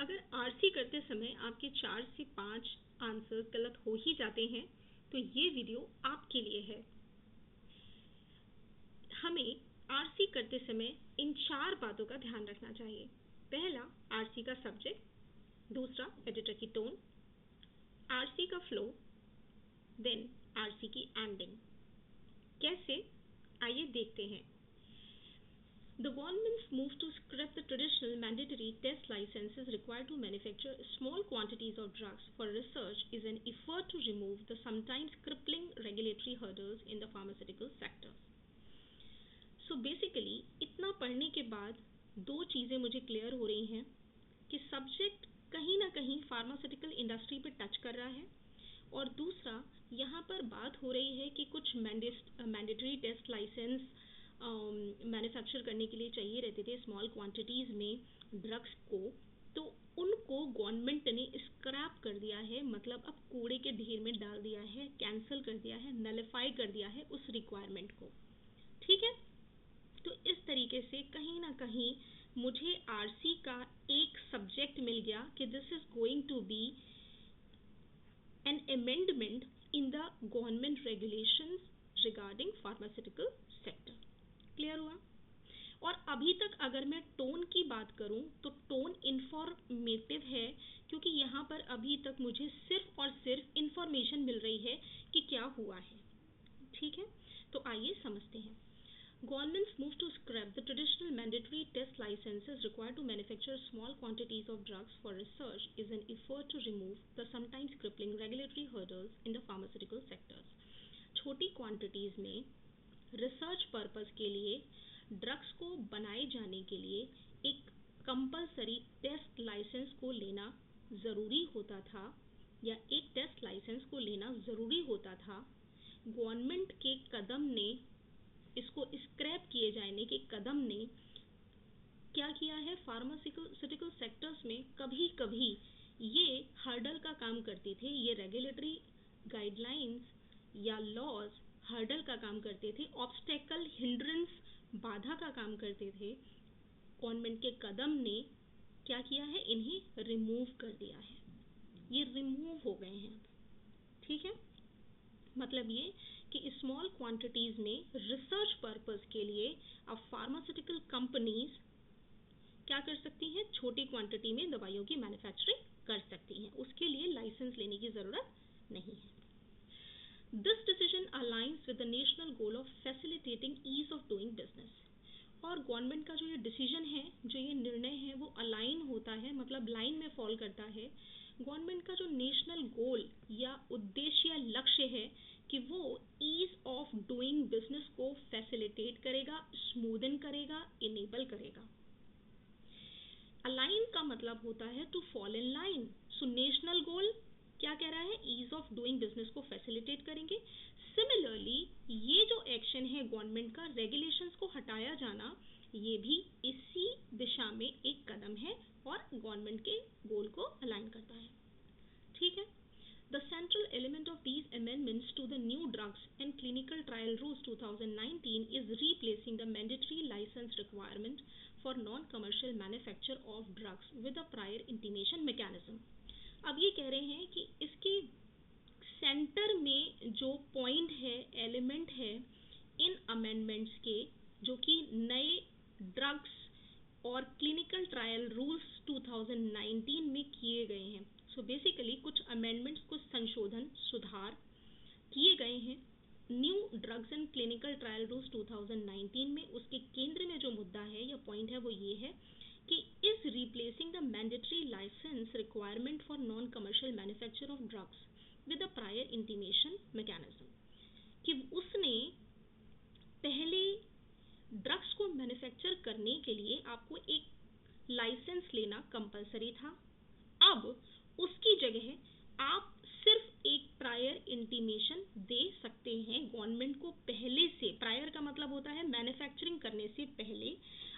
अगर आरसी करते समय आपके 4 से 5 आंसर गलत हो ही जाते हैं तो ये वीडियो आपके लिए है। हमें आरसी करते समय इन 4 बातों का ध्यान रखना चाहिए। पहला, आरसी का सब्जेक्ट, दूसरा एडिटर की टोन, आरसी का फ्लो, देन आरसी की एंडिंग। कैसे, आइए देखते हैं। The government's move to scrap the traditional mandatory test licenses required to manufacture small quantities of drugs for research is an effort to remove the sometimes crippling regulatory hurdles in the pharmaceutical sector. So basically, इतना पढ़ने के बाद दो चीज़ें मुझे clear हो रही हैं कि सब्जेक्ट कहीं ना कहीं फार्मास्यूटिकल इंडस्ट्री पे टच कर रहा है, और दूसरा यहाँ पर बात हो रही है कि कुछ मैंडेटरी टेस्ट लाइसेंस मैन्युफैक्चर करने के लिए चाहिए रहते थे स्मॉल क्वांटिटीज़ में ड्रग्स को, तो उनको गवर्नमेंट ने स्क्रैप कर दिया है, मतलब अब कूड़े के ढेर में डाल दिया है, कैंसिल कर दिया है, नलिफाई कर दिया है उस रिक्वायरमेंट को। ठीक है, तो इस तरीके से कहीं ना कहीं मुझे आरसी का एक सब्जेक्ट मिल गया कि this is going to be an amendment in the government regulations regarding pharmaceutical sector. Clear हुआ? और अभी तक अगर मैं टोन की बात करूं तो टोन इंफॉर्मेटिव है, क्योंकि यहाँ पर अभी तक मुझे सिर्फ और सिर्फ इंफॉर्मेशन मिल रही है कि क्या हुआ है। ठीक है, तो आइए समझते हैं। Government's move to scrap the traditional mandatory test licenses required to manufacture small quantities of drugs for research is an effort to remove the sometimes crippling regulatory hurdles in the pharmaceutical sectors. छोटी quantities में research purpose के लिए drugs को बनाए जाने के लिए एक कंपलसरी टेस्ट लाइसेंस को लेना ज़रूरी होता था, या एक टेस्ट लाइसेंस को लेना ज़रूरी होता था। गवर्नमेंट के कदम ने, इसको स्क्रैप किए जाने के कदम ने क्या किया है, फार्मास्यूटिकल सेक्टर्स में कभी कभी ये हर्डल का काम करते थे, ये रेगुलेटरी गाइडलाइंस या लॉज हर्डल का काम करते थे, ऑब्स्टेकल, हिंड्रेंस, बाधा का काम करते थे। गवर्नमेंट के कदम ने क्या किया है, इन्हें रिमूव कर दिया है, ये रिमूव हो गए हैं। ठीक है, मतलब ये कि स्मॉल क्वांटिटीज में रिसर्च पर्पस के लिए अब फार्मास्यूटिकल कंपनीज क्या कर सकती हैं, छोटी क्वांटिटी में दवाइयों की मैन्युफैक्चरिंग कर सकती हैं, उसके लिए लाइसेंस लेने की ज़रूरत नहीं है। This decision aligns with the national goal of facilitating ease of doing business. और गवर्नमेंट का जो ये डिसीजन है, जो ये निर्णय है, वो अलाइन होता है, मतलब लाइन में फॉल करता है गवर्नमेंट का जो नेशनल गोल या उद्देश्य या लक्ष्य है कि वो ईज ऑफ डूइंग बिजनेस को फैसिलिटेट करेगा, स्मूदन करेगा, इनेबल करेगा। अलाइन का मतलब होता है to fall in line. So national goal क्या कह रहा है, ईज ऑफ डूइंग बिजनेस को फैसिलिटेट करेंगे। सिमिलरली ये जो एक्शन है गवर्नमेंट का, रेगुलेशंस को हटाया जाना, ये भी इसी दिशा में एक कदम है और गवर्नमेंट के गोल को अलाइन करता है। ठीक है, The central element of these amendments to the new drugs and clinical trial rules 2019 is replacing the mandatory license requirement for non-commercial manufacture of drugs with a prior intimation mechanism. अब ये कह रहे हैं कि इसके सेंटर में जो point है, एलिमेंट है इन अमेंडमेंट्स के, जो कि नए ड्रग्स और क्लिनिकल ट्रायल रूल्स 2019 में किए गए हैं। सो बेसिकली कुछ अमेंडमेंट्स, कुछ संशोधन, सुधार किए गए हैं new drugs and clinical trial rules 2019 में। उसके केंद्र में जो मुद्दा है या पॉइंट है वो ये है कि is replacing the mandatory licence requirement for non commercial manufacture of drugs with a prior intimation mechanism, कि उसने पहले ड्रग्स को मैन्युफैक्चर करने के लिए आपको एक लाइसेंस लेना कंपलसरी था, अब उसकी जगह आप सिर्फ एक प्रायर इंटीमेशन दे सकते हैं गवर्नमेंट को। पहले से, प्रायर का मतलब होता है मैन्युफैक्चरिंग करने से पहले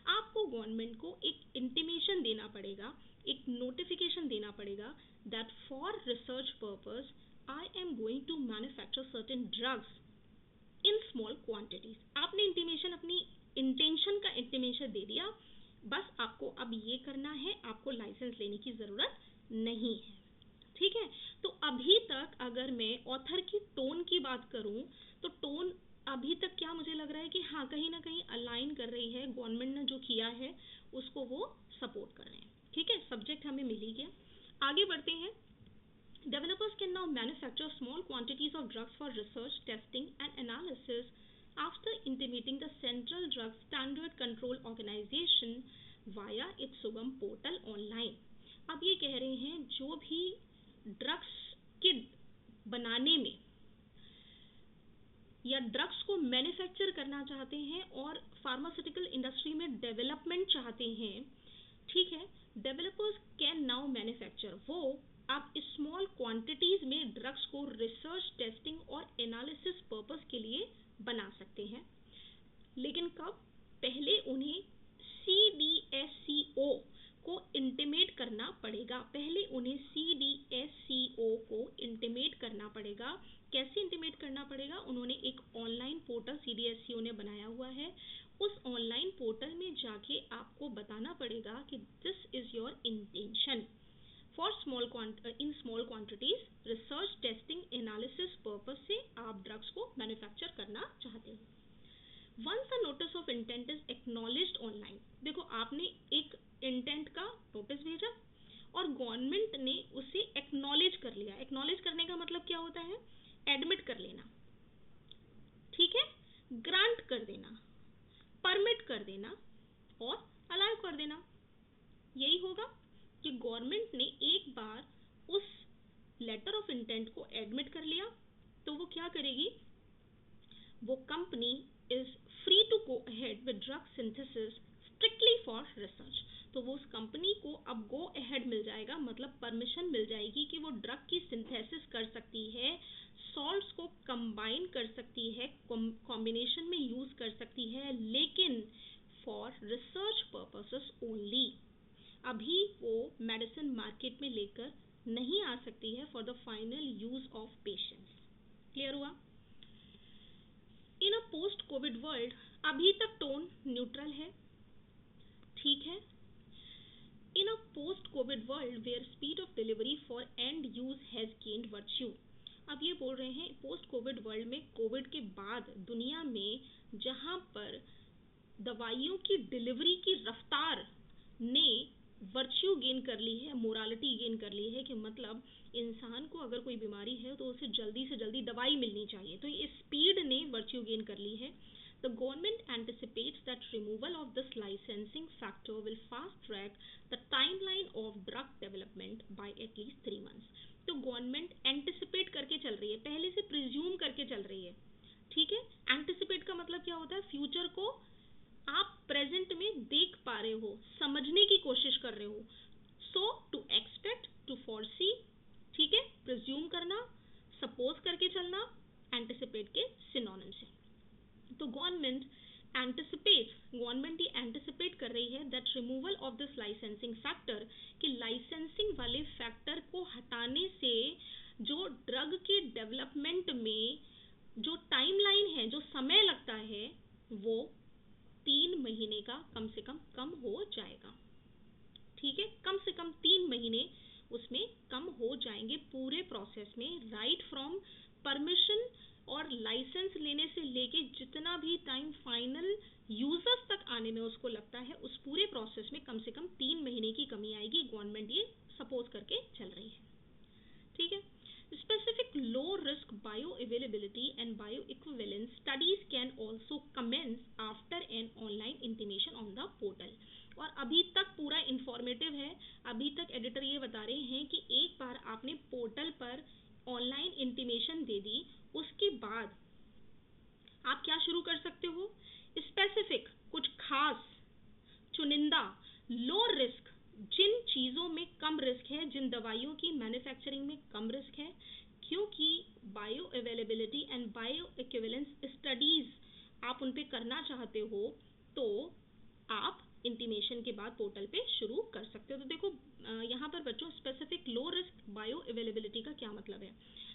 आपको गवर्नमेंट को एक इंटीमेशन देना पड़ेगा, एक नोटिफिकेशन देना पड़ेगा that for research purpose I am going to manufacture certain drugs in small quantities. आपने इंटीमेशन, अपनी इंटेंशन का इंटीमेशन दे दिया, बस आपको अब ये करना है, आपको लाइसेंस लेने की ज़रूरत नहीं है। ठीक है, तो अभी तक अगर मैं ऑथर की टोन की बात करूं तो टोन अभी तक क्या मुझे लग रहा है कि हाँ कहीं ना कहीं अलाइन कर रही है, गवर्नमेंट ने जो किया है उसको वो सपोर्ट कर रहे हैं। ठीक है, सब्जेक्ट हमें मिल ही गया, आगे बढ़ते हैं। Developers can now manufacture small quantities of drugs for research, testing and analysis after intimating the Central Drug Standard Control Organization via its Sugam portal online। अब ये कह रहे हैं जो भी ड्रग्स के बनाने में या ड्रग्स को मैन्युफैक्चर करना चाहते हैं और फार्मास्यूटिकल इंडस्ट्री में डेवलपमेंट चाहते हैं, ठीक है, डेवलपर्स कैन नाउ मैन्युफैक्चर, वो आप स्मॉल क्वांटिटीज में ड्रग्स को रिसर्च, टेस्टिंग और एनालिसिस पर्पस के लिए बना सकते हैं। लेकिन कब? पहले उन्हें CDSCO को इंटीमेट करना पड़ेगा, पहले उन्हें CDSCO को इंटीमेट करना पड़ेगा। कैसे इंटीमेट करना पड़ेगा? उन्होंने एक ऑनलाइन पोर्टल CDSCO ने बनाया हुआ है, उस ऑनलाइन पोर्टल में जाके आपको बताना पड़ेगा कि this is your intention for small quantities research, testing, analysis purpose से आप ड्रग्स को मैन्युफैक्चर करना चाहते हो। Once a notice of intent is acknowledged online, देखो आपने एक इंटेंट का नोटिस भेजा और गवर्नमेंट ने उसे एक्नॉलेज कर लिया। एक्नॉलेज करने का मतलब क्या होता है? एडमिट कर लेना, ठीक है, ग्रांट कर देना, परमिट कर देना और अलाउ कर देना। यही होगा कि गवर्नमेंट ने एक बार उस लेटर ऑफ इंटेंट को एडमिट कर लिया तो वो क्या करेगी, वो company is free to go ahead with drug synthesis strictly for research। तो वो उस कंपनी को अब go ahead मिल जाएगा, मतलब परमिशन मिल जाएगी कि वो ड्रग की सिंथेसिस कर सकती है, सॉल्ट्स को कंबाइन कर सकती है, कॉम्बिनेशन में यूज कर सकती है, लेकिन फॉर रिसर्च पर्पसेस ओनली। अभी वो मेडिसिन मार्केट में लेकर नहीं आ सकती है for the final use of patients. Clear हुआ? In a post COVID world, अभी तक टोन न्यूट्रल है, ठीक है। In a post COVID world where speed of delivery for end use has gained virtue. अब ये बोल रहे हैं पोस्ट कोविड वर्ल्ड में, कोविड के बाद दुनिया में जहां पर दवाइयों की डिलीवरी की रफ्तार ने वर्च्यू गेन कर ली है, मोरालिटी गेन कर ली है, कि मतलब इंसान को अगर कोई बीमारी है तो उसे जल्दी से जल्दी दवाई मिलनी चाहिए, तो ये स्पीड ने वर्च्यू गेन कर ली है। The government anticipates that removal of this licensing factor will fast track the timeline of drug development by at least 3 months। तो गवर्नमेंट एंटिसिपेट करके चल रही है, पहले से प्रिज्यूम करके चल रही है, ठीक है। एंटिसिपेट का मतलब क्या होता है? फ्यूचर को आप प्रेजेंट में देख पा रहे हो, समझने की कोशिश कर रहे हो। सो टू एक्सपेक्ट, टू फोरसी, ठीक है, प्रिज्यूम करना, सपोज करके चलना, एंटिसिपेट के सिनोनिम से। तो गवर्नमेंट ये एंटिसिपेट कर रही है that removal of this licensing factor, कि लाइसेंसिंग वाले फैक्टर को हटाने से जो ड्रग के डेवलपमेंट में जो टाइमलाइन है, जो समय लगता है, वो 3 महीने का कम से कम हो जाएगा, ठीक है। कम से कम 3 महीने उसमें कम हो जाएंगे पूरे प्रोसेस में, राइट फ्रॉम परमिशन और लाइसेंस लेने से लेके जितना भी टाइम फाइनल यूजर्स तक आने में उसको लगता है, उस पूरे प्रोसेस में कम से कम 3 महीने की कमी आएगी। गवर्नमेंट ये सपोज करके चल रही है, ठीक है। Specific low risk bioavailability and bioequivalence studies can also commence after an online intimation on the portal। और अभी तक पूरा इंफॉर्मेटिव है, अभी तक एडिटर ये बता रहे हैं कि एक बार आपने पोर्टल पर ऑनलाइन इंटीमेशन दे दी, उसके बाद आप क्या शुरू कर सकते हो? स्पेसिफिक, कुछ खास, चुनिंदा, लो रिस्क, जिन चीज़ों में कम रिस्क है, जिन दवाइयों की मैन्युफैक्चरिंग में कम रिस्क है, क्योंकि bio availability and bioequivalence studies आप उन पे करना चाहते हो, तो आप इंटीमेशन के बाद पोर्टल पे शुरू कर सकते हो। तो देखो यहाँ पर बच्चों, स्पेसिफिक लो रिस्क बायो अवेलेबिलिटी का क्या मतलब है?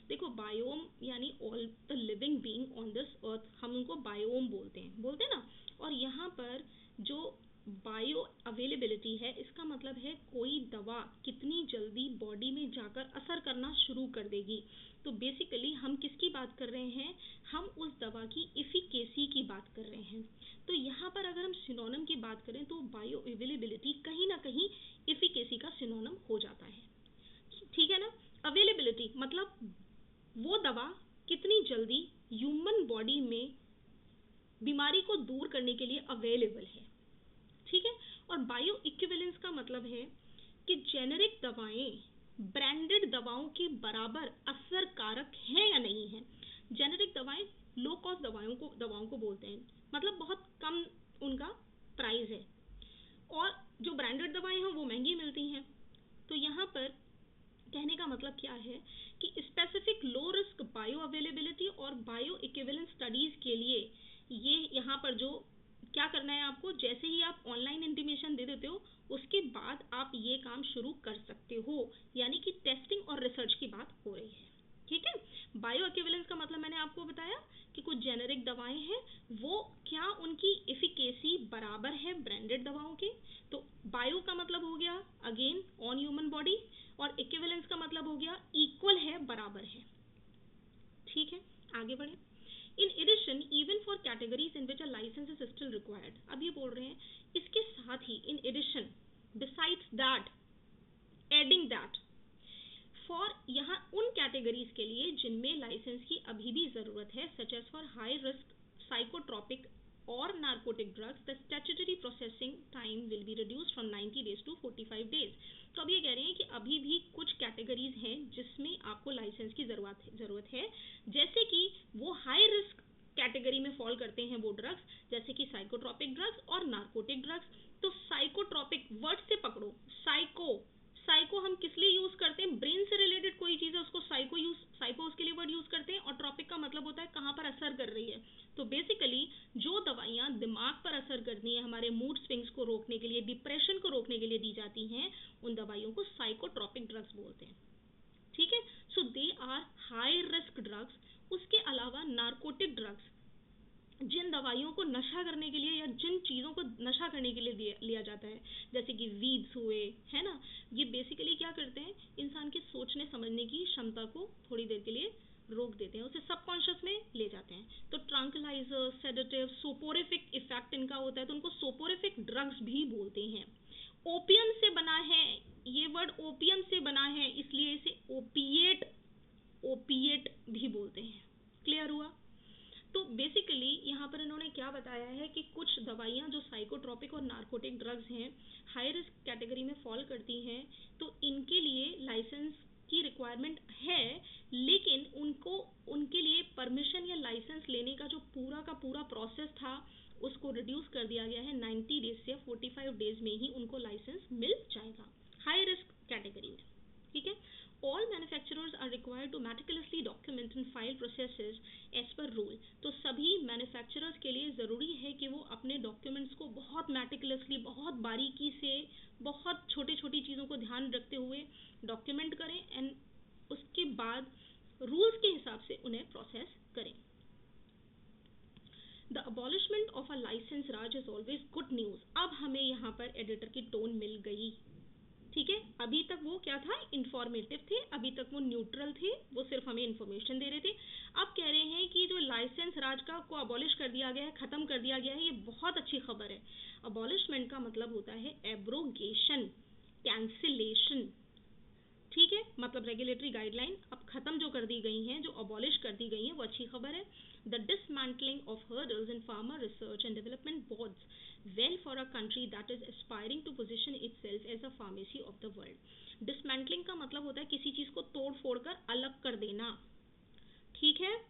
देखो बायोम यानी all the living being on this earth, हम उनको बायोम बोलते हैं ना। और यहाँ पर जो बायो अवेलेबिलिटी है, इसका मतलब है कोई दवा कितनी जल्दी बॉडी में जाकर असर करना शुरू कर देगी। तो बेसिकली हम किसकी बात कर रहे हैं, हम उस दवा की इफिकेसी की बात कर रहे हैं। तो यहाँ पर अगर हम सिनोनिम की बात करें तो बायो अवेलेबिलिटी कहीं ना कहीं इफिकेसी का सिनोनिम हो जाता है, ठीक है ना। अवेलेबिलिटी मतलब वो दवा कितनी जल्दी ह्यूमन बॉडी में बीमारी को दूर करने के लिए अवेलेबल है, ठीक है। और बायो इक्विवेलेंस का मतलब है कि जेनेरिक दवाएं ब्रांडेड दवाओं के बराबर असरकारक हैं या नहीं है। जेनेरिक दवाएं लो कॉस्ट दवाओं को बोलते हैं, मतलब बहुत कम उनका प्राइस है, और जो ब्रांडेड दवाएं हैं वो महंगी मिलती हैं। तो यहाँ पर कहने का मतलब क्या है कि स्पेसिफिक लो रिस्क बायो अवेलेबिलिटी और बायो इक्विवेलेंस स्टडीज के लिए ये यहाँ पर जो क्या करना है आपको, जैसे ही आप ऑनलाइन इंटीमेशन दे देते हो उसके बाद आप ये काम शुरू कर सकते हो, यानी कि टेस्टिंग और रिसर्च की बात हो रही है, ठीक है। बायो इक्विवेलेंस का मतलब मैंने आपको बताया कि कुछ जेनेरिक दवाएं हैं, वो क्या उनकी एफिकेसी बराबर है ब्रांडेड दवाओं के। तो बायो का मतलब हो गया अगेन ऑन ह्यूमन बॉडी, और इक्विवेलेंस का मतलब हो गया इक्वल है, बराबर है, ठीक है। आगे बढ़े। In addition even for categories in which a licence is still required, अब ये बोल रहे हैं इसके साथ ही in addition besides that adding that for यहाँ उन कैटेगरीज के लिए जिनमें लाइसेंस की अभी भी जरूरत है, such as for high risk psychotropic और narcotic drugs, the statutory processing time will be reduced from 90 days to 45 days। तो अब ये कह रहे हैं कि अभी भी कुछ कैटेगरीज हैं जिसमें आपको लाइसेंस की जरूरत है, जैसे कि वो हाई रिस्क कैटेगरी में फॉल करते हैं वो ड्रग्स, जैसे कि साइकोट्रोपिक ड्रग्स और नार्कोटिक ड्रग्स। तो साइकोट्रोपिक वर्ड से पकड़ो, साइको हम किस लिए यूज करते हैं, ब्रेन से रिलेटेड कोई चीज है उसको साइको उसके लिए वर्ड यूज करते हैं, और ट्रॉपिक का मतलब होता है कहाँ पर असर कर रही है। तो बेसिकली जो दवाइयाँ दिमाग पर असर करती हैं, हमारे मूड स्विंग्स को रोकने के लिए, डिप्रेशन को रोकने के लिए दी जाती हैं, उन दवाइयों को साइकोट्रोपिक ड्रग्स बोलते हैं, ठीक है। So they are high risk drugs. उसके अलावा नार्कोटिक ड्रग्स, जिन दवाइयों को नशा करने के लिए या जिन चीज़ों को नशा करने के लिए लिया जाता है, जैसे कि वीड्स हुए, है ना, ये बेसिकली क्या करते हैं, इंसान की सोचने समझने की क्षमता को थोड़ी देर के लिए रोक देते हैं, उसे सबकॉन्शियस में ले जाते हैं। तो ट्रैंक्विलाइजर, सेडेटिव, सोपोरिफिक इफेक्ट इनका होता है, तो उनको सोपोरिफिक ड्रग्स भी बोलते हैं। ओपियम से बना है, ये वर्ड ओपियम से बना है, इसलिए इसे ओपिएट भी बोलते हैं। क्लियर हुआ। तो बेसिकली यहाँ पर इन्होंने क्या बताया है कि कुछ दवाइयाँ जो साइकोट्रोपिक और नार्कोटिक ड्रग्स हैं, हाई रिस्क कैटेगरी में फॉल करती हैं, तो इनके लिए लाइसेंस की रिक्वायरमेंट है, लेकिन उनके लिए परमिशन या लाइसेंस लेने का जो पूरा का पूरा प्रोसेस था उसको रिड्यूस कर दिया गया है। 90 डेज से 45 डेज में ही उनको लाइसेंस मिल जाएगा हाई रिस्क कैटेगरी में, ठीक है। All manufacturers are required to meticulously document and file processes as per rule। तो सभी मैन्युफैक्चरर्स के लिए ज़रूरी है कि वो अपने डॉक्यूमेंट्स को बहुत मेटिकुलसली, बहुत बारीकी से, बहुत छोटी छोटी चीज़ों को ध्यान रखते हुए डॉक्यूमेंट करें, एंड उसके बाद रूल्स के हिसाब से उन्हें प्रोसेस करें। The abolishment of a licence raj is always good news. अब हमें यहाँ पर एडिटर की टोन मिल गई, ठीक है। अभी तक वो क्या था, इंफॉर्मेटिव थे, अभी तक वो न्यूट्रल थे, वो सिर्फ हमें इंफॉर्मेशन दे रहे थे। अब कह रहे हैं कि जो लाइसेंस राज का को अबॉलिश कर दिया गया है, खत्म कर दिया गया है, ये बहुत अच्छी खबर है। अबॉलिशमेंट का मतलब होता है एब्रोगेशन, कैंसिलेशन, ठीक है, मतलब रेगुलेटरी गाइडलाइन अब खत्म जो कर दी गई हैं, जो अबॉलिश कर दी गई हैं, वो अच्छी खबर है। The dismantling of hurdles in pharma research and development bodes well for a country that is aspiring to position itself as a pharmacy of the world. Dismantling का मतलब होता है किसी चीज को तोड़ फोड़ कर अलग कर देना, ठीक है,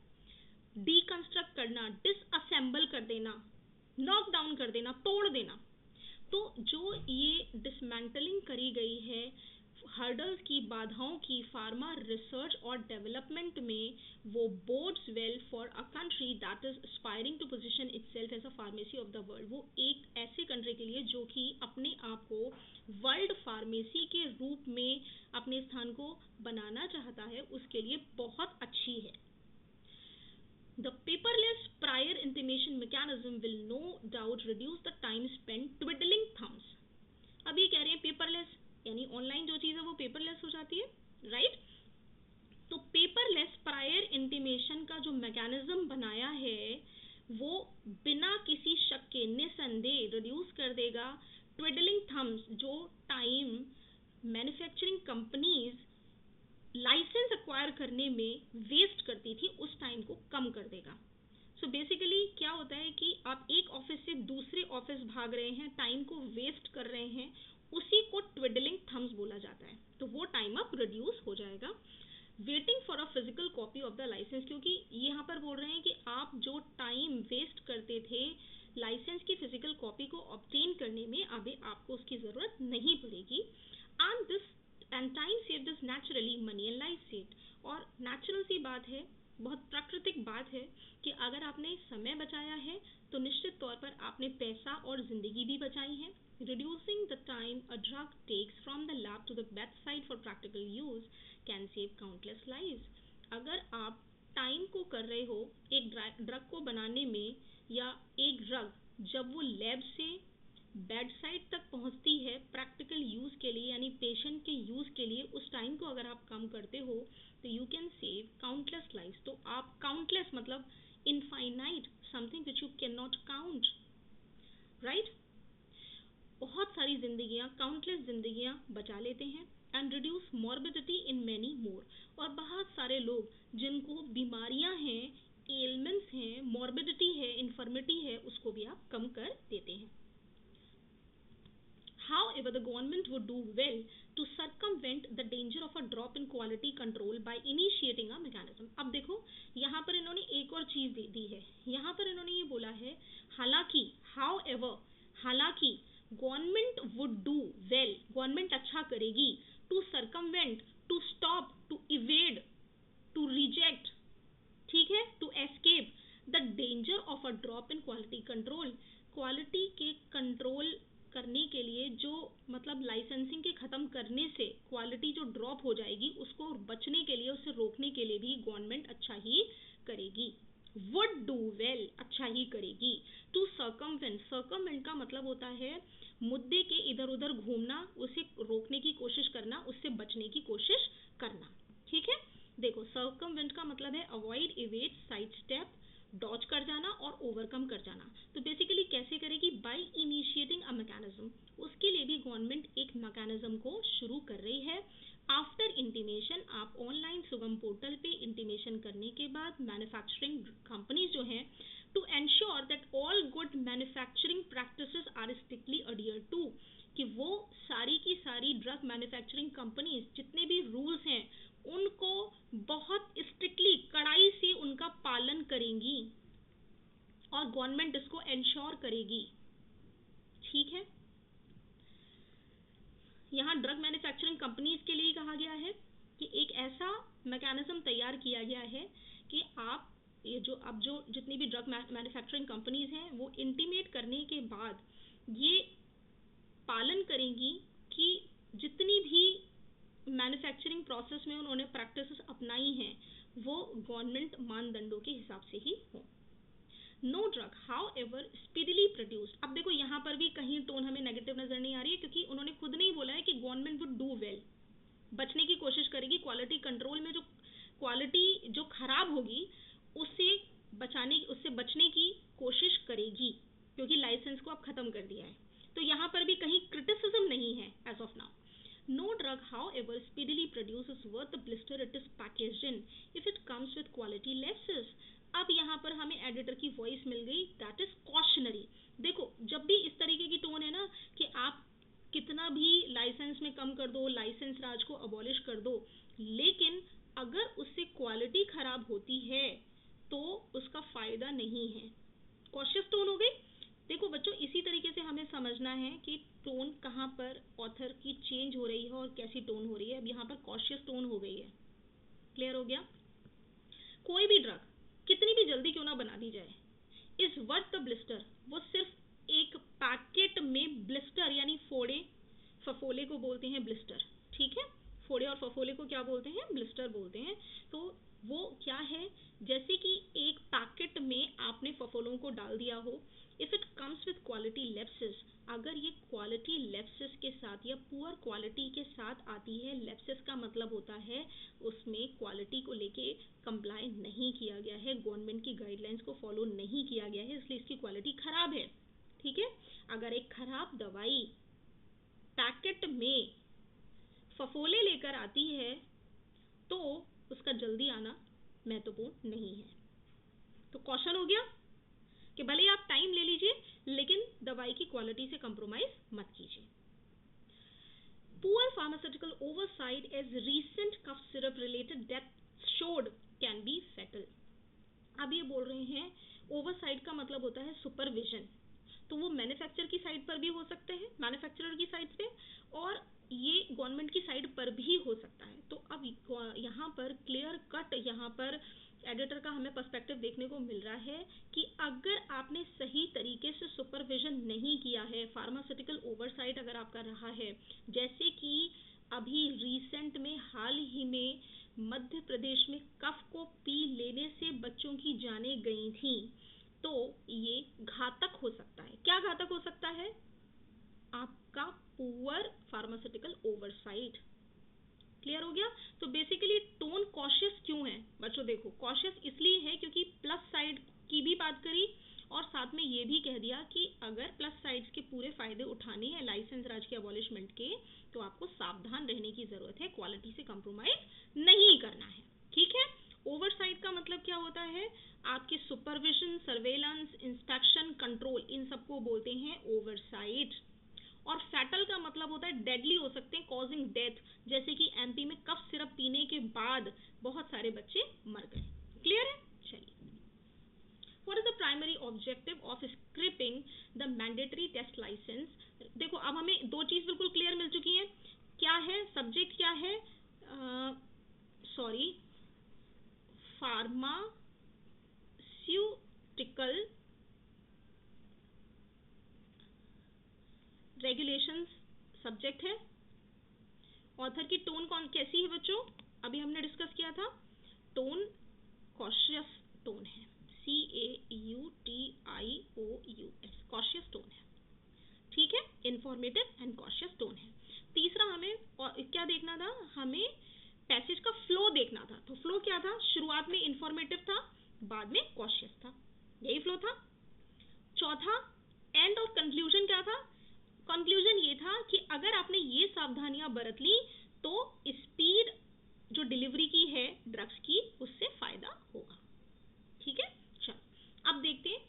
डीकंस्ट्रक्ट करना, डिसअसेंबल कर देना, नॉक डाउन कर देना, तोड़ देना। तो जो ये डिसमेंटलिंग करी गई है हर्डल्स की, बाधाओं की, फार्मा रिसर्च और डेवलपमेंट में, वो bodes well for a country that is aspiring to position itself as a pharmacy of the world. वो एक ऐसे कंट्री के लिए जो कि अपने आप को वर्ल्ड फार्मेसी के रूप में अपने स्थान को बनाना चाहता है, उसके लिए बहुत अच्छी है। The paperless prior intimation mechanism will no doubt reduce the time spent twiddling thumbs. अब ये कह रहे हैं पेपरलेस यानी ऑनलाइन जो चीज़ है वो पेपरलेस हो जाती है, राइट? तो पेपरलेस प्रायर इंटीमेशन का जो मैकेनिज्म बनाया है वो बिना किसी शक के निसंदेह रिड्यूस कर देगा ट्विडलिंग थम्स, जो time manufacturing companies licence acquire करने में वेस्ट करती थी, उस टाइम को कम कर देगा. सो बेसिकली क्या होता है कि आप एक ऑफिस से दूसरे ऑफिस भाग रहे हैं, टाइम को वेस्ट कर रहे हैं, उसी को ट्विडलिंग थम्स बोला जाता है. तो वो टाइम अब रिड्यूस हो जाएगा. Waiting for a physical copy of the licence, क्योंकि यहाँ पर बोल रहे हैं कि आप जो टाइम वेस्ट करते थे लाइसेंस की फिजिकल कॉपी को ऑब्टेन करने में, अभी आपको उसकी ज़रूरत नहीं पड़ेगी. And time saved is naturally money and life saved. और नेचुरल सी बात है, बहुत प्राकृतिक बात है कि अगर आपने समय बचाया है तो निश्चित तौर पर आपने पैसा और ज़िंदगी भी बचाई है. Reducing the time a drug takes from the lab to the bedside for practical use can save countless lives. अगर आप टाइम को कर रहे हो एक ड्रग को बनाने में, या एक ड्रग जब वो लैब से बेड साइड तक पहुंचती है प्रैक्टिकल यूज़ के लिए यानी पेशेंट के यूज़ के लिए, उस टाइम को अगर आप कम करते हो तो you can save countless lives. तो आप काउंटलेस मतलब infinite, something which you can not count, right? बहुत सारी जिंदगियां, काउंटलेस जिंदगियां बचा लेते हैं. And reduce morbidity in many more. और बहुत सारे लोग जिनको बीमारियां हैं, एलमेंट्स हैं, मॉर्बिडिटी है, इन्फर्मिटी है, उसको भी आप कम कर देते हैं. However, the government would do well to circumvent the danger of a drop in quality control by initiating a mechanism. अब देखो यहाँ पर इन्होंने एक और चीज दी है. यहाँ पर इन्होंने ये बोला है हालांकि, however, हालांकि government would do well, government अच्छा करेगी, to circumvent, to stop, to evade, to reject, ठीक है, to escape the danger of a drop in quality control. Quality के कंट्रोल करने के लिए, जो मतलब लाइसेंसिंग के ख़त्म करने से क्वालिटी जो ड्रॉप हो जाएगी उसको बचने के लिए, उसे रोकने के लिए भी गवर्नमेंट अच्छा ही करेगी. वुड डू वेल, अच्छा ही करेगी. टू सर्कमवेंट, सर्कमवेंट का मतलब होता है मुद्दे के इधर उधर घूमना, उसे रोकने की कोशिश करना, उससे बचने की कोशिश करना, ठीक है. देखो सर्कमवेंट का मतलब है avoid, evade, sidestep, dodge कर जाना और ओवरकम कर जाना. तो बेसिकली कैसे करेगी? By initiating a mechanism. उसके लिए भी गवर्नमेंट एक मैकेनिज्म को शुरू कर रही है. आफ्टर इंटीमेशन, आप ऑनलाइन सुगम पोर्टल पे इंटीमेशन करने के बाद मैन्युफैक्चरिंग कंपनीज जो हैं, to ensure that all good manufacturing practices are strictly adhere to, कि वो सारी की सारी ड्रग मैन्युफैक्चरिंग कंपनीज जितने भी रूल्स हैं उनको बहुत स्ट्रिक्टली, कड़ाई से उनका पालन करेंगी और गवर्नमेंट इसको एंश्योर करेगी, ठीक है. यहाँ ड्रग मैन्युफैक्चरिंग कंपनीज के लिए कहा गया है कि एक ऐसा मैकेनिज्म तैयार किया गया है कि आप ये जो जितनी भी ड्रग मैन्युफैक्चरिंग कंपनीज हैं वो इंटीमेट करने के बाद ये पालन करेंगी कि जितनी भी मैन्युफैक्चरिंग प्रोसेस में उन्होंने प्रैक्टिसेस अपनाई हैं वो गवर्नमेंट मानदंडों के हिसाब से ही हो. No drug however speedily produced. अब देखो यहाँ पर भी कहीं टोन हमें नेगेटिव नजर नहीं आ रही है, क्योंकि उन्होंने खुद नहीं बोला है कि गवर्नमेंट वुड डू वेल, बचने की कोशिश करेगी. क्वालिटी कंट्रोल में जो क्वालिटी जो खराब होगी उससे बचने की कोशिश करेगी, क्योंकि लाइसेंस को अब खत्म कर दिया है. तो यहाँ पर भी कहीं क्रिटिसिज्म नहीं है as of now. No drug, however speedily produces worth the blister it is packaged in if it comes with quality lapses. अब यहाँ पर हमें एडिटर की वॉइस मिल गई, दैट इज कॉशनरी. देखो जब भी इस तरीके की टोन है ना कि आप कितना भी लाइसेंस में कम कर दो, लाइसेंस राज को अबॉलिश कर दो, लेकिन अगर उससे क्वालिटी खराब होती है तो उसका फायदा नहीं है. कॉशियस टोन हो गई. देखो बच्चों इसी तरीके से हमें समझना है कि टोन कहाँ पर ऑथर की चेंज हो रही है और कैसी टोन हो रही है. अब यहाँ पर कॉशियस टोन हो गई है. क्लियर हो गया. कोई भी ड्रग कितनी भी जल्दी क्यों ना बना दी जाए, इज वर्थ द ब्लिस्टर. वो सिर्फ एक पैकेट में ब्लिस्टर यानी फोड़े फफोले को बोलते हैं ब्लिस्टर, ठीक है. फोड़े और फफोले को क्या बोलते हैं? ब्लिस्टर बोलते हैं. तो वो क्या है जैसे कि एक पैकेट में आपने फफोलों को डाल दिया हो, if it comes with quality lapses, अगर ये क्वालिटी लैप्सेस के साथ या पुअर क्वालिटी के साथ आती है, लैप्सेस का मतलब होता है उसमें क्वालिटी को लेके कंप्लाई नहीं किया गया है, गवर्नमेंट की गाइडलाइंस को फॉलो नहीं किया गया है, इसलिए इसकी क्वालिटी खराब है। ठीक है, अगर एक खराब दवाई पैकेट में फफोले लेकर आती है तो उसका जल्दी आना महत्वपूर्ण नहीं है। तो कॉशन हो गया कि भले आप टाइम ले लीजिए लेकिन दवाई की क्वालिटी से कंप्रोमाइज मत कीजिए। Poor pharmaceutical oversight as recent cough syrup related death showed can be fatal. अब ये बोल रहे हैं ओवरसाइट का मतलब होता है सुपरविजन, तो वो मैन्युफैक्चर की साइड पर भी हो सकते हैं, मैन्युफैक्चरर की साइड पे, और ये गवर्नमेंट की साइड पर भी हो सकता है। तो अब यहाँ पर क्लियर कट यहाँ पर एडिटर का हमें पर्सपेक्टिव देखने को मिल रहा है कि अगर आपने सही तरीके से सुपरविजन नहीं किया है, फार्मास्यूटिकल ओवरसाइट अगर आपका रहा है, जैसे कि अभी रिसेंट में हाल ही में मध्य प्रदेश में कफ को पी लेने से बच्चों की जानें गई थी, तो ये घातक हो सकता है। क्या घातक हो सकता है? आपका पुअर फार्मास्यूटिकल ओवरसाइट। क्लियर हो गया? तो बेसिकली टोन कॉशियस क्यों है बच्चों? देखो कॉशियस इसलिए है क्योंकि प्लस साइड की भी बात करी और साथ में ये भी कह दिया कि अगर प्लस साइड्स के पूरे फायदे उठाने हैं लाइसेंस राज के अबॉलिशमेंट के, तो आपको सावधान रहने की जरूरत है, क्वालिटी से कंप्रोमाइज नहीं करना है। ठीक है, ओवरसाइट का मतलब क्या होता है? आपके सुपरविजन, सर्वेलेंस, इंस्पेक्शन, कंट्रोल, इन सबको बोलते हैं ओवरसाइट। और फैटल का मतलब होता है डेडली हो सकते हैं, कॉजिंग डेथ, जैसे कि एमपी में कफ सिरप पीने के बाद बहुत सारे बच्चे मर गए। क्लियर है? चलिए, what is the primary objective of scrapping the mandatory test licence? देखो अब हमें दो चीज बिल्कुल क्लियर मिल चुकी है। क्या है सब्जेक्ट? क्या है? सॉरी, फार्मास्यूटिकल रेगुलेशंस सब्जेक्ट है। ऑथर की टोन कौन कैसी है बच्चों? अभी हमने डिस्कस किया था, टोन कॉशियस टोन है, CAUTIOUS, कॉशियस टोन है। ठीक है, इंफॉर्मेटिव एंड कॉशियस टोन है। तीसरा हमें क्या देखना था? हमें पैसेज का फ्लो देखना था। तो फ्लो क्या था? शुरुआत में इंफॉर्मेटिव था, बाद में कॉशियस था, यही फ्लो था। चौथा, एंड और कंक्लूजन क्या था? कंक्लूजन ये था कि अगर आपने ये सावधानियां बरत ली तो स्पीड जो डिलीवरी की है ड्रग्स की, उससे फायदा होगा। ठीक है, चलो अब देखते हैं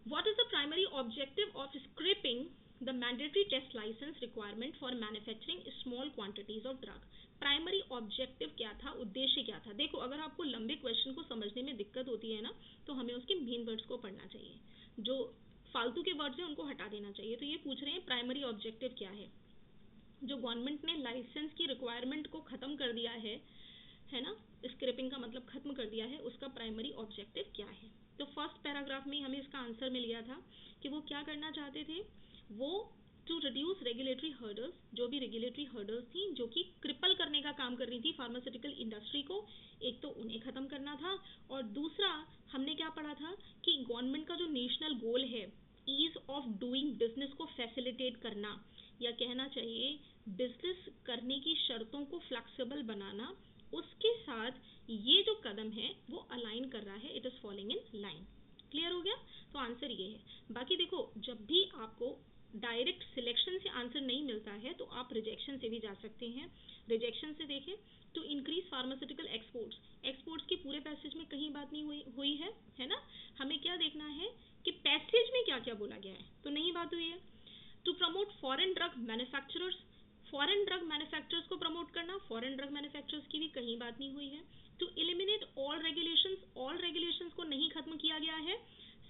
what is the primary objective of scrapping the mandatory test licence requirement for manufacturing small quantities of drug. Primary objective क्या था, उद्देश्य क्या था? देखो अगर आपको लंबे क्वेश्चन को समझने में दिक्कत होती है ना, तो हमें उसके मेन वर्ड्स को पढ़ना चाहिए, जो फालतू के वर्ड्स हैं उनको हटा देना चाहिए। तो ये पूछ रहे हैं प्राइमरी ऑब्जेक्टिव क्या है, जो गवर्नमेंट ने लाइसेंस की रिक्वायरमेंट को खत्म कर दिया है ना, स्क्रैपिंग का मतलब खत्म कर दिया है, उसका प्राइमरी ऑब्जेक्टिव क्या है? तो फर्स्ट पैराग्राफ में हमें इसका आंसर मिल गया था कि वो क्या करना चाहते थे, वो टू रिड्यूस रेगुलेटरी हर्डल्स, जो भी रेगुलेटरी हर्डल्स थी जो कि क्रिपल करने का काम कर रही थी फार्मास्यूटिकल इंडस्ट्री को, एक तो उन्हें खत्म करना था, और दूसरा हमने क्या पढ़ा था कि गवर्नमेंट का जो नेशनल गोल है ईज ऑफ डूइंग बिजनेस को फैसिलिटेट करना, या कहना चाहिए बिजनेस करने की शर्तों को फ्लेक्सिबल बनाना, उसके साथ ये जो कदम है वो अलाइन कर रहा है, it is following in line. Clear हो गया? तो आंसर ये है। बाकी देखो जब भी आपको डायरेक्ट सिलेक्शन से आंसर नहीं मिलता है तो आप रिजेक्शन से भी जा सकते हैं। रिजेक्शन से देखें, to increase pharmaceutical exports, exports की पूरे पैसेज में कहीं बात नहीं हुई है ना। हमें क्या देखना है कि पैसेज में क्या क्या बोला गया है, तो नहीं बात हुई है। To promote foreign drug manufacturers, foreign drug manufacturers को प्रमोट करना, फॉरेन ड्रग मैन्युफैक्चरर्स की भी कहीं बात नहीं हुई है। To eliminate all regulations, all regulations को नहीं खत्म किया गया है,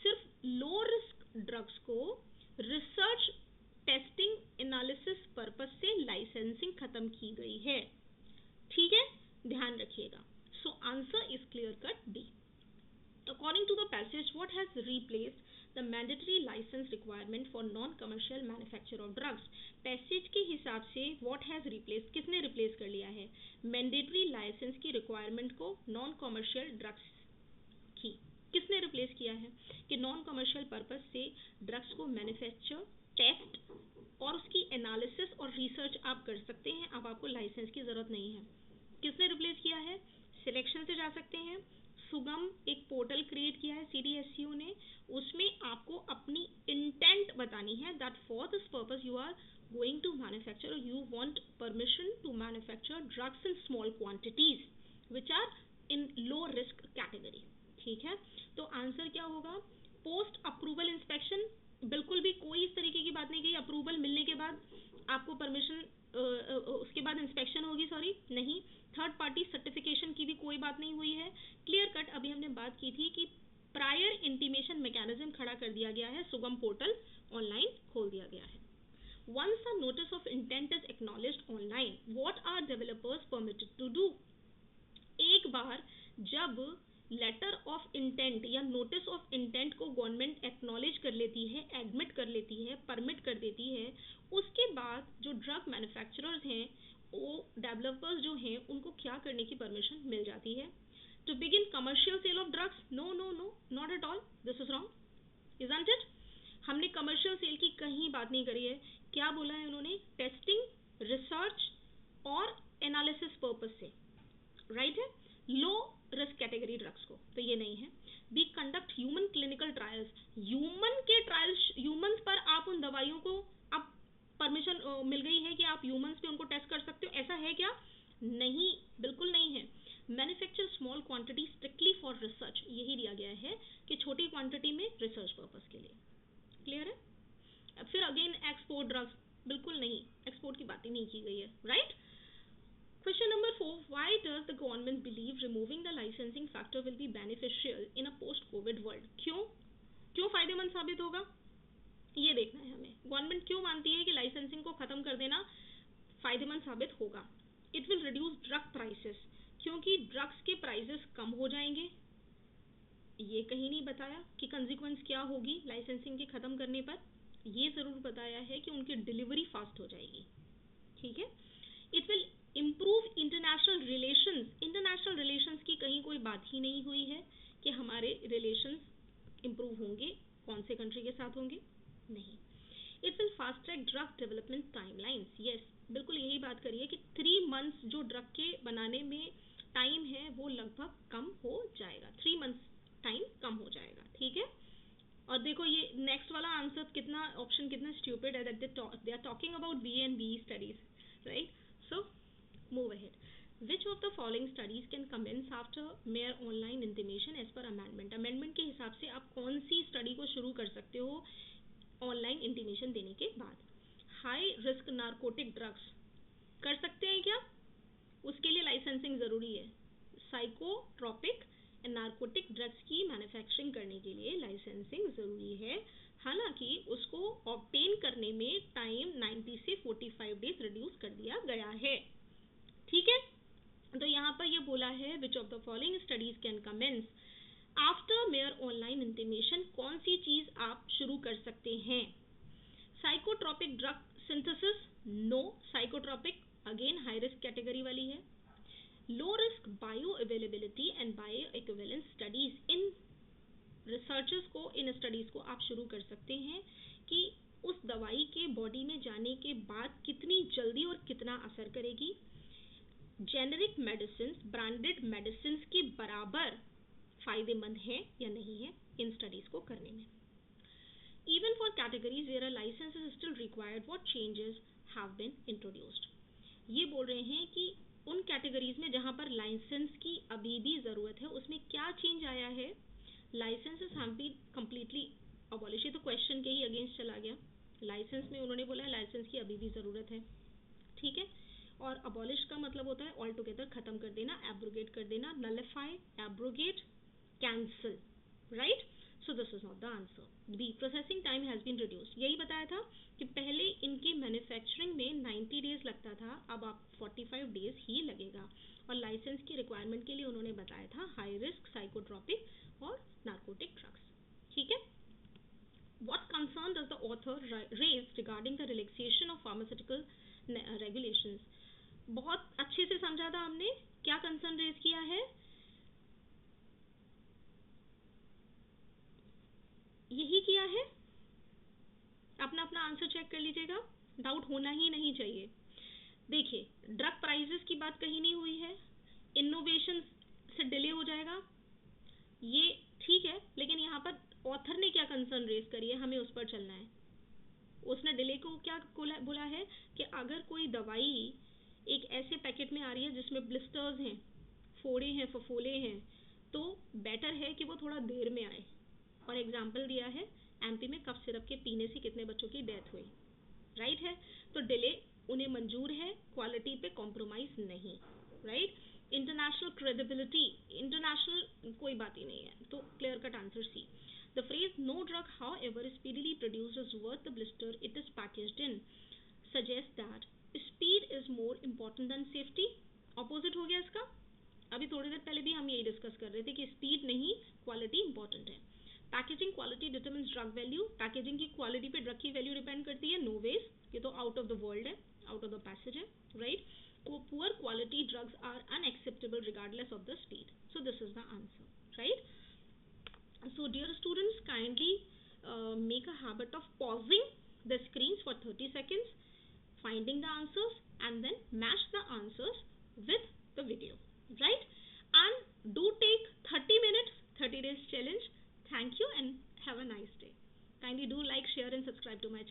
सिर्फ लो रिस्क ड्रग्स को रिसर्च टेस्टिंग एनालिसिस पर्पस से लाइसेंसिंग खत्म की गई है। ठीक है, ध्यान रखिएगा। So answer is clear cut B. According to the passage, what has replaced the mandatory license requirement for non-commercial manufacture of drugs? Passage के हिसाब से what has replaced, किसने रिप्लेस कर लिया है? मैंडेटरी लाइसेंस की रिक्वायरमेंट को नॉन कमर्शियल ड्रग्स थी, किसने रिप्लेस किया है कि नॉन कमर्शियल पर्पस से ड्रग्स को मैन्युफैक्चर, टेस्ट और उसकी एनालिसिस और रिसर्च आप कर सकते हैं, अब आपको लाइसेंस की जरूरत नहीं है। किसने रिप्लेस किया है? सिलेक्शन से जा सकते हैं। सुगम एक पोर्टल क्रिएट किया है CDSCO ने, उसमें आपको अपनी इंटेंट बतानी है that for this purpose you are going to manufacture और you want permission to manufacture drugs in small quantities which are in low risk category. ठीक है, तो आंसर क्या होगा? पोस्ट अप्रूवल इंस्पेक्शन, बिल्कुल भी कोई इस तरीके की बात नहीं की अप्रूवल मिलने के बाद आपको परमिशन उसके बाद इंस्पेक्शन होगी, सॉरी नहीं। थर्ड पार्टी सर्टिफिकेशन की भी कोई बात नहीं हुई है। क्लियर कट अभी हमने बात की थी कि प्रायर इंटीमेशन मैकेनिज्म खड़ा कर दिया गया है, सुगम पोर्टल ऑनलाइन खोल दिया गया है। Once a notice of intent is acknowledged online, what are developers permitted to do? एक बार जब लेटर ऑफ इंटेंट या नोटिस ऑफ इंटेंट को गवर्नमेंट एक्नॉलेज कर लेती है, एडमिट कर लेती है, परमिट कर देती है, उसके बाद जो ड्रग मैन्युफैक्चरर्स हैं, वो डेवलपर्स जो हैं, उनको क्या करने की परमिशन मिल जाती है? To begin commercial sale of drugs? No no no, not at all, this is wrong, isn't it? हमने कमर्शियल सेल की कहीं बात नहीं करी है। क्या बोला है उन्होंने? टेस्टिंग, रिसर्च और एनालिसिस पर्पस से, राइट है, लो रिस्क कैटेगरी ड्रग्स को, तो ये नहीं है। B conduct human clinical trials, human के ट्रायल्स, ह्यूमंस पर आप उन दवाइयों को अब परमिशन मिल गई है कि आप ह्यूमंस पे उनको टेस्ट कर सकते हो, ऐसा है क्या? नहीं, बिल्कुल नहीं है। Manufacture small quantity strictly for research, यही दिया गया है कि छोटी क्वांटिटी में रिसर्च पर्पस के लिए। क्लियर है? फिर अगेन एक्सपोर्ट ड्रग्स, बिल्कुल नहीं, एक्सपोर्ट की बात ही नहीं की गई है, right? Question number 4. Why does the government believe removing the licensing factor will be beneficial in a post-COVID world? क्यों फायदेमंद साबित होगा, ये देखना है हमें। गवर्नमेंट क्यों मानती है कि लाइसेंसिंग को खत्म कर देना फायदेमंद साबित होगा? It will reduce drug prices, क्योंकि ड्रग्स के प्राइसेस कम हो जाएंगे। ये कहीं नहीं बताया कि कंसिक्वेंस क्या होगी लाइसेंसिंग के खत्म करने पर, ये जरूर बताया है कि उनकी डिलीवरी फास्ट हो जाएगी। ठीक है, it will improve international relations, international relations की कहीं कोई बात ही नहीं हुई है कि हमारे रिलेशंस इम्प्रूव होंगे, कौन से कंट्री के साथ होंगे, नहीं। It will fast track drug development timelines, yes, बिल्कुल यही बात करिए कि 3 मंथ्स जो ड्रग के बनाने में टाइम है वो लगभग कम हो जाएगा, 3 मंथ्स टाइम कम हो जाएगा। ठीक है, और देखो ये नेक्स्ट वाला आंसर कितना, ऑप्शन कितना स्टूपिड है, that they are talking about B and B studies, right? So move ahead. Which of the following studies can commence after mere online intimation as per amendment? Amendment के हिसाब से आप कौन सी study को शुरू कर सकते हो ऑनलाइन इंटीमेशन देने के बाद? हाई रिस्क नार्कोटिक ड्रग्स कर सकते हैं क्या? उसके लिए लाइसेंसिंग जरूरी है। साइकोट्रोपिक एंड नार्कोटिक ड्रग्स की मैन्युफैक्चरिंग करने के लिए लाइसेंसिंग जरूरी है, हालांकि उसको ऑब्टेन करने में टाइम 90 से 45 डेज रिड्यूस कर दिया गया है। ठीक है, तो यहाँ पर ये बोला है which of the following studies can commence after mere online intimation, कौन सी चीज आप शुरू कर सकते हैं? Psychotropic drug synthesis, no. Psychotropic again high risk category वाली है। Low risk bioavailability and bioequivalence studies, इन रिसर्चर्स को, इन स्टडीज को आप शुरू कर सकते हैं कि उस दवाई के बॉडी में जाने के बाद कितनी जल्दी और कितना असर करेगी। जेनेरिक मेडिसिन, ब्रांडेड मेडिसिन के बराबर फायदेमंद है या नहीं है इन स्टडीज को करने में। Even for categories where a licence is still required, what changes have been introduced? ये बोल रहे हैं कि उन कैटेगरीज में जहां पर लाइसेंस की अभी भी जरूरत है उसमें क्या चेंज आया है? Licences have been completely abolish, तो क्वेश्चन के ही अगेंस्ट चला गया। लाइसेंस में उन्होंने बोला लाइसेंस की अभी भी जरूरत है, ठीक है, और अबॉलिश का मतलब होता है ऑल टुगेदर खत्म कर देना, एब्रोगेट कर देना, nullify, abrogate, cancel, right? So this is not the answer. B, processing time has been reduced, यही बताया था कि पहले इनकी मैन्युफैक्चरिंग में 90 डेज लगता था, अब आप 45 डेज ही लगेगा। और लाइसेंस की रिक्वायरमेंट के लिए उन्होंने बताया था हाई रिस्क साइकोट्रोपिक और नार्कोटिक ड्रग्स। ठीक है, what concern does the author raise regarding the relaxation of pharmaceutical regulations? बहुत अच्छे से समझा था हमने, क्या कंसर्न रेज किया है? यही किया है, अपना अपना आंसर चेक कर लीजिएगा, डाउट होना ही नहीं चाहिए। देखिए, ड्रग प्राइजेस की बात कहीं नहीं हुई है, इनोवेशन से डिले हो जाएगा, ये ठीक है, लेकिन यहाँ पर ऑथर ने क्या कंसर्न रेज करी है, हमें उस पर चलना है। उसने डिले को क्या बोला है कि अगर कोई दवाई एक ऐसे पैकेट में आ रही है जिसमें ब्लिस्टर्स हैं, फोड़े हैं, फफोले हैं, तो बेटर है कि वो थोड़ा देर में आए। और एग्जाम्पल दिया है, एमपी में कफ सिरप के पीने से कितने बच्चों की डेथ हुई, राइट है। तो डिले उन्हें मंजूर है, क्वालिटी पे कॉम्प्रोमाइज नहीं, राइट। इंटरनेशनल क्रेडिबिलिटी, इंटरनेशनल कोई बात ही नहीं है, तो clear cut answer C. The phrase no drug however speedily produced is worth the blister it is packaged in suggest that speed is more important than safety. Opposite हो गया इसका। अभी थोड़ी देर पहले भी हम यही डिस्कस कर रहे थे कि स्पीड नहीं, क्वालिटी इंपॉर्टेंट है। Packaging quality determines drug value, packaging की क्वालिटी पे ड्रग की वैल्यू डिपेंड करती है, नो वेज, ये तो आउट ऑफ द वर्ल्ड है, आउट ऑफ द पैसेज है, right. Poor quality drugs are unacceptable regardless of the speed, so this is the answer, right. So dear students, kindly make a habit of pausing the screens for 30 seconds, finding the answers and then match the answers with the video, right? And do take 30 minutes, 30 days challenge. Thank you and have a nice day. Kindly do like, share and subscribe to my channel.